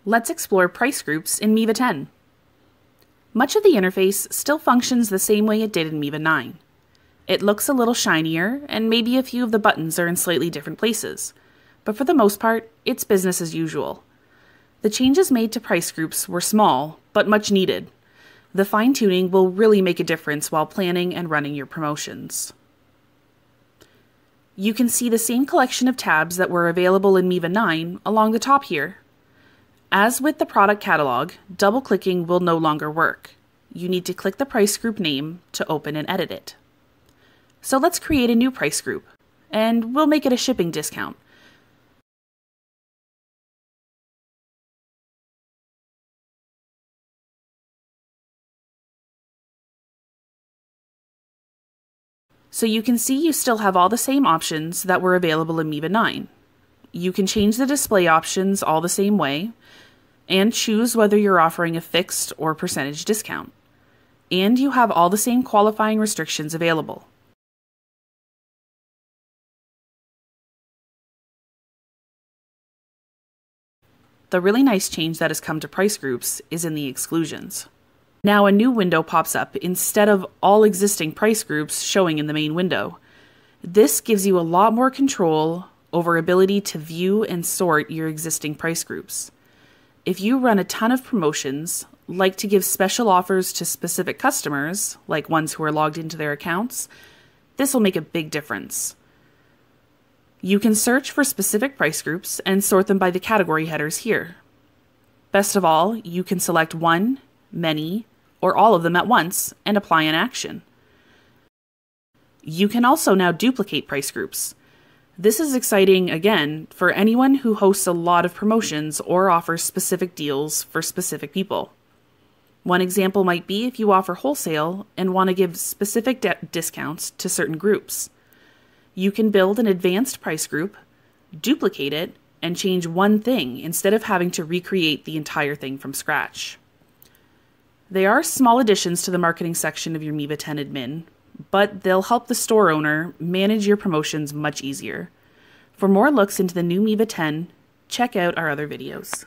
let's explore price groups in Miva 10. Much of the interface still functions the same way it did in Miva 9. It looks a little shinier, and maybe a few of the buttons are in slightly different places, but for the most part, it's business as usual. The changes made to price groups were small, but much needed. The fine-tuning will really make a difference while planning and running your promotions. You can see the same collection of tabs that were available in Miva 9 along the top here. As with the product catalog, double-clicking will no longer work. You need to click the price group name to open and edit it. So let's create a new price group, and we'll make it a shipping discount. So you can see you still have all the same options that were available in Miva 9. You can change the display options all the same way, and choose whether you're offering a fixed or percentage discount. And you have all the same qualifying restrictions available. The really nice change that has come to price groups is in the exclusions. Now a new window pops up instead of all existing price groups showing in the main window. This gives you a lot more control over ability to view and sort your existing price groups. If you run a ton of promotions, like to give special offers to specific customers, like ones who are logged into their accounts, this will make a big difference. You can search for specific price groups and sort them by the category headers here. Best of all, you can select one, many, or all of them at once and apply an action. You can also now duplicate price groups. This is exciting, again, for anyone who hosts a lot of promotions or offers specific deals for specific people. One example might be if you offer wholesale and want to give specific discounts to certain groups. You can build an advanced price group, duplicate it, and change one thing instead of having to recreate the entire thing from scratch. They are small additions to the marketing section of your Miva 10 admin, but they'll help the store owner manage your promotions much easier. For more looks into the new Miva 10, check out our other videos.